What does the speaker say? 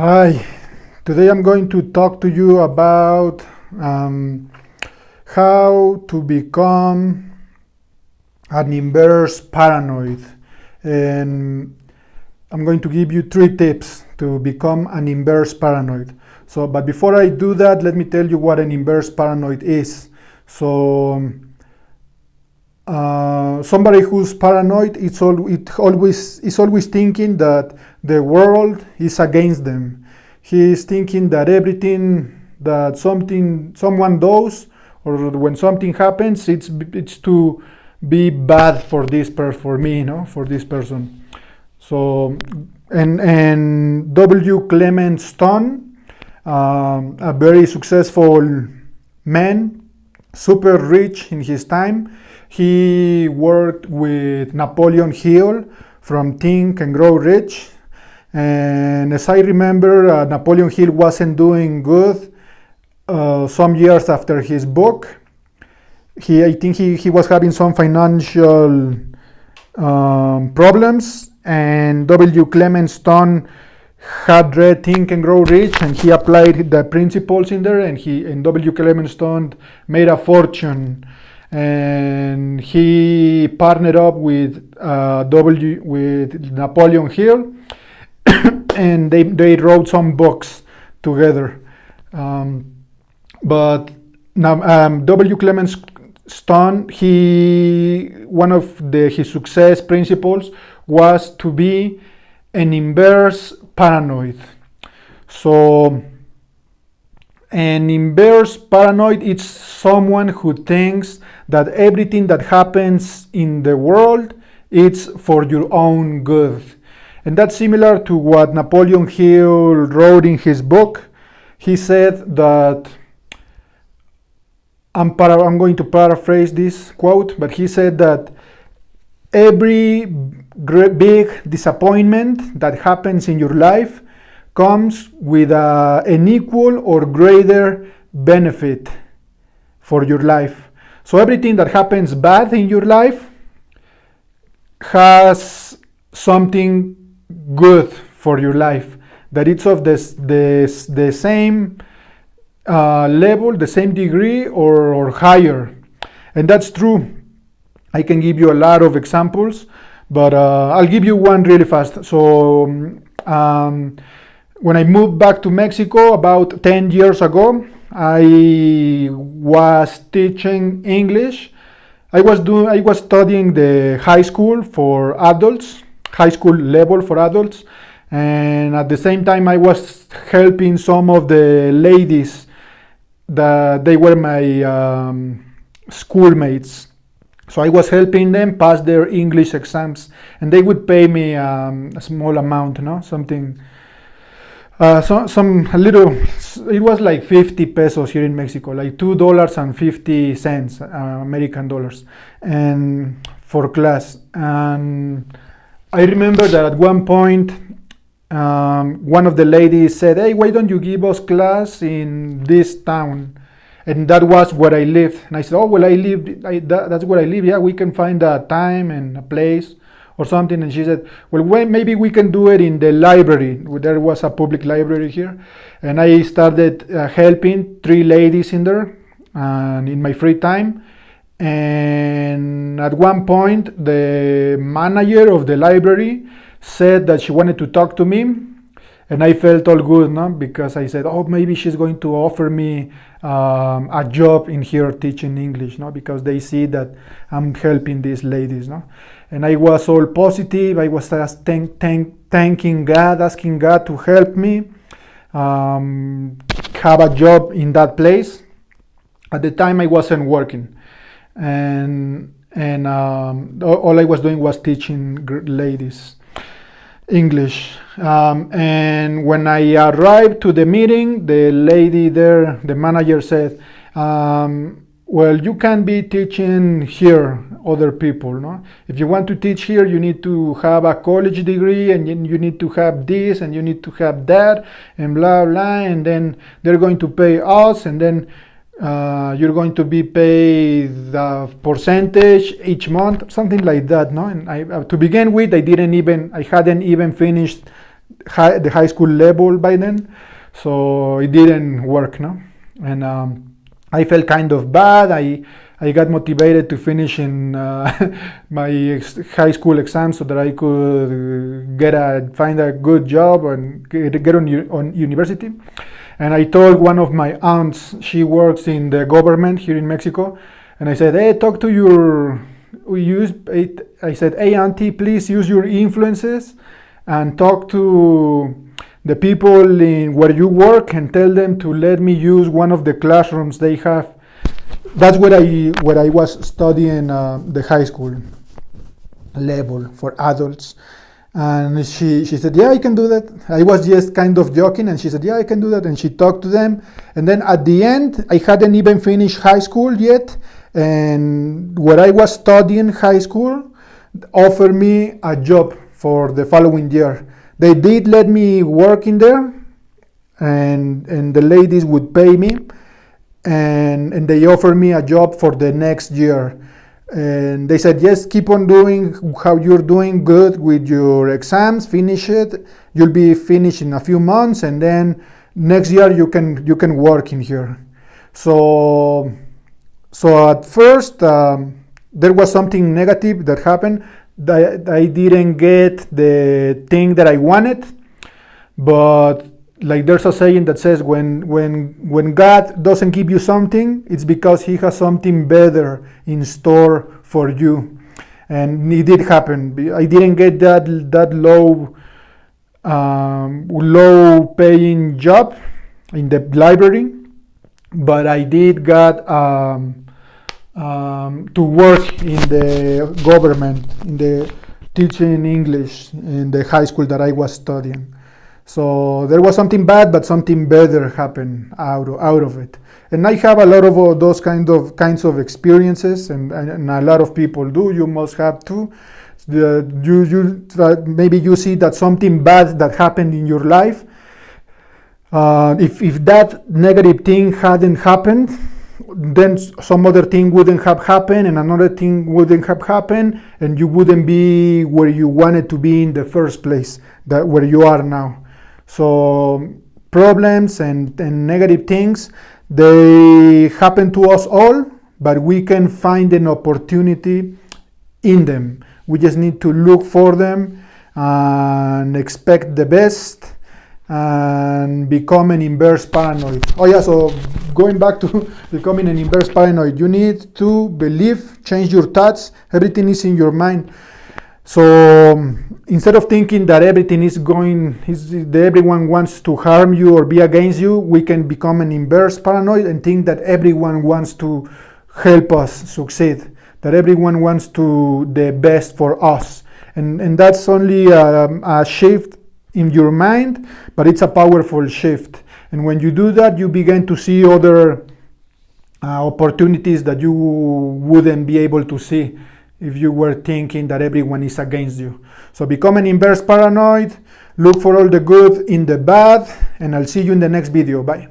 Hi, today I'm going to talk to you about how to become an inverse paranoid. And I'm going to give you 3 tips to become an inverse paranoid. But before I do that, let me tell you what an inverse paranoid is. Somebody who's paranoid is always thinking that the world is against them. He is thinking that everything that someone does, or when something happens, it's to be bad for this for me, for this person. And Clement Stone, a very successful man, super rich in his time. He worked with Napoleon Hill from Think and Grow Rich. And as I remember, Napoleon Hill wasn't doing good some years after his book. I think he was having some financial problems, and Clement Stone had read Think and Grow Rich, and he applied the principles in there, and Clement Stone made a fortune. And he partnered up with Napoleon Hill, and they wrote some books together. But Clement Stone, one of his success principles was to be an inverse paranoid. So an inverse paranoid is someone who thinks that everything that happens in the world is for your own good. And that's similar to what Napoleon Hill wrote in his book. He said that, I'm going to paraphrase this quote, but he said that every big disappointment that happens in your life comes with an equal or greater benefit for your life. So everything that happens bad in your life has something good for your life, that it's of the same level, the same degree, or higher. And that's true. I can give you a lot of examples, but I'll give you one really fast. So when I moved back to Mexico about 10 years ago, I was teaching English. I was studying the high school for adults, high school level for adults, and at the same time I was helping some of the ladies that they were my schoolmates. So I was helping them pass their English exams, and they would pay me a small amount, something. A little, it was like 50 pesos here in Mexico, like $2.50 American dollars, and for class. And I remember that at one point, one of the ladies said, "Hey, why don't you give us class in this town?" And that was where I lived. And I said, "Oh, well, that's where I live. Yeah, we can find a time and a place or something." And she said, "Well, maybe we can do it in the library." There was a public library here. And I started helping 3 ladies in there in my free time. And at one point, the manager of the library said that she wanted to talk to me. And I felt all good, because I said, "Oh, maybe she's going to offer me a job in here teaching English, because they see that I'm helping these ladies, And I was all positive. I was just thanking God, asking God to help me have a job in that place. At the time, I wasn't working, and all I was doing was teaching ladies English. And when I arrived to the meeting, the lady there, the manager said, "Well, you can be teaching here other people, If you want to teach here, you need to have a college degree, and you need to have this, and you need to have that, and blah blah, and then they're going to pay us, and then you're going to be paid a percentage each month," something like that, And to begin with, I hadn't even finished the high school level by then, so it didn't work, no. And I felt kind of bad. I got motivated to finish in my high school exams so that I could find a good job and get on university. And I told one of my aunts, she works in the government here in Mexico, and I said, hey, talk to your, I said, hey, auntie, please use your influences and talk to the people in where you work and tell them to let me use one of the classrooms they have. That's where I was studying the high school level for adults. And she said, yeah, I can do that. I was just kind of joking, and she said, yeah, I can do that. And she talked to them. And then at the end, I hadn't even finished high school yet. And where I was studying high school offered me a job for the following year. They did let me work in there, and the ladies would pay me. And they offered me a job for the next year. And they said, yes, keep on doing how you're doing good with your exams, finish it. You'll be finished in a few months, and then next year you can work in here. So at first there was something negative that happened. I didn't get the thing that I wanted, but like there's a saying that says when God doesn't give you something, it's because he has something better in store for you. And it did happen. I didn't get that low paying job in the library, but I did got to work in the government, in the teaching English in the high school that I was studying. So there was something bad, but something better happened out of it. And I have a lot of those kinds of experiences, and a lot of people do. You must have too. Maybe you see that something bad that happened in your life. If that negative thing hadn't happened, then some other thing wouldn't have happened, and another thing wouldn't have happened, and you wouldn't be where you wanted to be in the first place, where you are now. So problems and negative things, they happen to us all, but we can find an opportunity in them. We just need to look for them and expect the best and become an inverse paranoid. Oh yeah, so going back to becoming an inverse paranoid, you need to believe, change your thoughts. Everything is in your mind. So instead of thinking that everyone wants to harm you or be against you, we can become an inverse paranoid and think that everyone wants to help us succeed, that everyone wants to the best for us. And that's only a shift in your mind, but it's a powerful shift. And when you do that, you begin to see other opportunities that you wouldn't be able to see if you were thinking that everyone is against you. So become an inverse paranoid, look for all the good in the bad, and I'll see you in the next video. Bye.